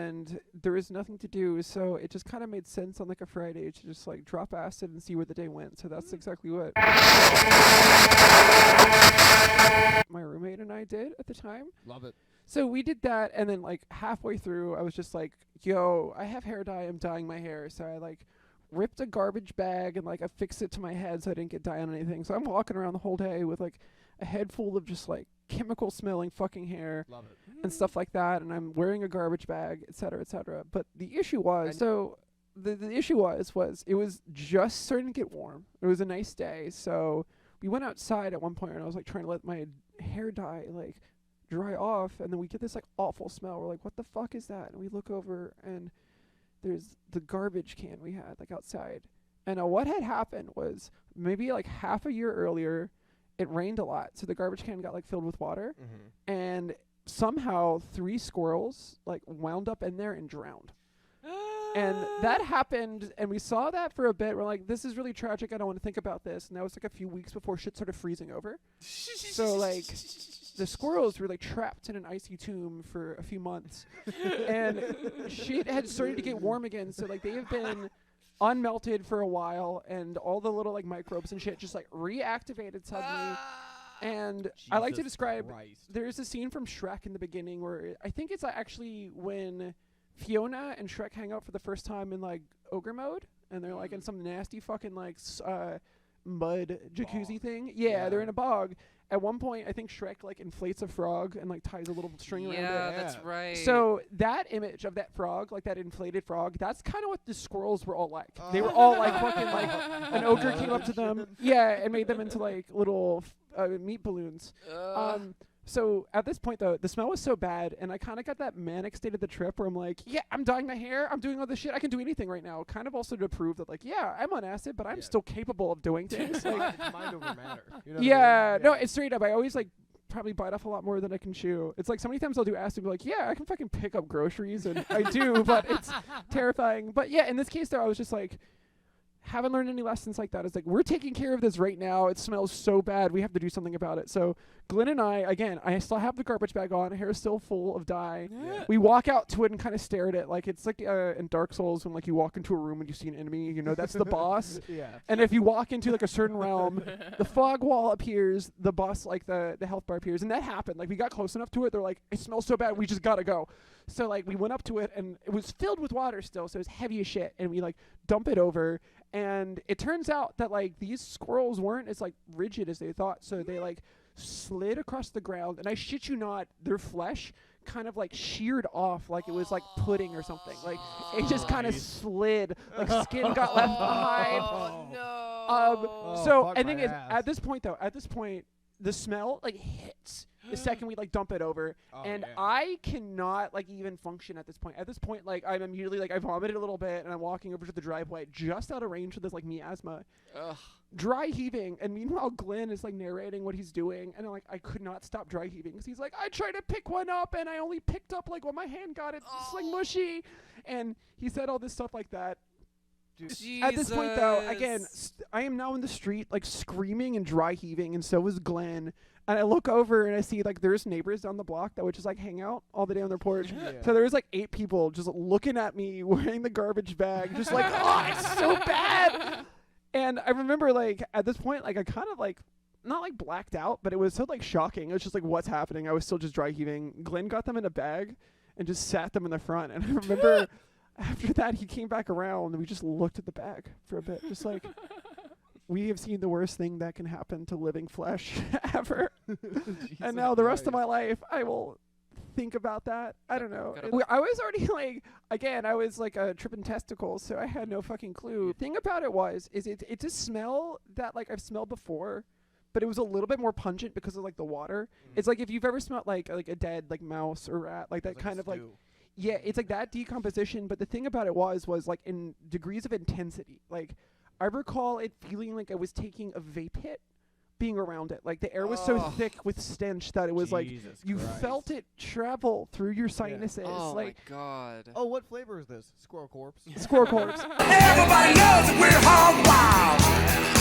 and there was nothing to do, so it just kind of made sense on like a Friday to just like drop acid and see where the day went. So that's exactly what my roommate and I did at the time. Love it. So we did that, and then like halfway through, I was just like, yo, I have hair dye, I'm dyeing my hair. So I like ripped a garbage bag and like I fixed it to my head so I didn't get dye on anything. So I'm walking around the whole day with like a head full of just like chemical smelling fucking hair. Love it. And stuff like that, and I'm wearing a garbage bag, et cetera, et cetera. But the issue was, the issue was it was just starting to get warm. It was a nice day, so we went outside at one point, and I was like trying to let my hair dye like dry off, and then we get this like awful smell. We're like, what the fuck is that? And we look over, and there's the garbage can we had like outside. And what had happened was maybe like half a year earlier, it rained a lot, so the garbage can got like filled with water, and somehow 3 squirrels like wound up in there and drowned. And that happened, and we saw that for a bit. We're like, this is really tragic. I don't want to think about this. And that was like a few weeks before shit started freezing over. So like the squirrels were like trapped in an icy tomb for a few months. And shit had started to get warm again. So like they have been unmelted for a while, and all the little like microbes and shit just like reactivated suddenly. And Jesus I like to describe, Christ. there's a scene from Shrek in the beginning where I think it's actually when Fiona and Shrek hang out for the first time in like ogre mode, and they're like in some nasty fucking like mud jacuzzi thing. Yeah, they're in a bog. At one point, I think Shrek like inflates a frog and like ties a little string around it. Yeah, that's right. So that image of that frog, like that inflated frog, that's kind of what the squirrels were all like. They were all like fucking like an ogre came up to them, and made them into like little meat balloons. So at this point though, the smell was so bad, and I kind of got that manic state of the trip where I'm like, yeah, I'm dyeing my hair, I'm doing all this shit, I can do anything right now. Kind of also to prove that like, yeah, I'm on acid, but I'm still capable of doing things. Like, It's mind over matter. You know yeah, what I mean? no, it's straight up. I always like probably bite off a lot more than I can chew. It's like so many times I'll do acid and be like, yeah, I can fucking pick up groceries, and I do, but it's terrifying. But yeah, in this case though, I was just like, haven't learned any lessons like that. It's like, we're taking care of this right now. It smells so bad. We have to do something about it. So Glenn and I, again, I still have the garbage bag on. Hair is still full of dye. Yeah. We walk out to it and kind of stare at it. Like it's like in Dark Souls when like you walk into a room and you see an enemy, you know, that's the boss. Yeah. And if you walk into like a certain realm, the fog wall appears, the boss, like the health bar appears. And that happened. Like we got close enough to it. They're like, it smells so bad. We just got to go. So like we went up to it, and it was filled with water still. So it was heavy as shit. And we like dump it over. And it turns out that like these squirrels weren't as like rigid as they thought. So they like slid across the ground, and I shit you not, their flesh kind of like sheared off like it was like pudding or something. Like it just kind of slid, like skin got left behind. Oh no. So fuck and thing my is, ass. at this point the smell like hits the second we like dump it over, and yeah. I cannot like even function at this point. At this point, like I'm immediately like I vomited a little bit, and I'm walking over to the driveway just out of range of this like miasma, dry heaving, and meanwhile Glenn is like narrating what he's doing, and I could not stop dry heaving because he's like, I tried to pick one up and I only picked up like what my hand got. It's like mushy, and he said all this stuff like that. Jesus. At this point, though, again, I am now in the street, like, screaming and dry heaving, and so is Glenn. And I look over, and I see, like, there's neighbors down the block that would just, like, hang out all the day on their porch. Yeah. So there was, like, 8 people just looking at me wearing the garbage bag, just like, oh, it's so bad. And I remember, like, at this point, like, I kind of, like, not, like, blacked out, but it was so, like, shocking. It was just, like, what's happening? I was still just dry heaving. Glenn got them in a bag and just sat them in the front. And I remember... After that, he came back around, and we just looked at the bag for a bit. Just like, we have seen the worst thing that can happen to living flesh ever. And now the rest of my life, I will think about that. I don't know. I was already like, again, I was like a tripping testicles, so I had no fucking clue. Thing about it is it's a smell that like I've smelled before, but it was a little bit more pungent because of like the water. It's like if you've ever smelled like a dead like mouse or rat, like that kind of like. Yeah, it's like that decomposition, but the thing about it was like in degrees of intensity. Like I recall it feeling like I was taking a vape hit being around it. Like the air was so thick with stench that it was like you felt it travel through your sinuses. Oh like, my god. Oh, what flavor is this? Squirrel corpse. Squirrel corpse. Everybody knows that we're hog wild.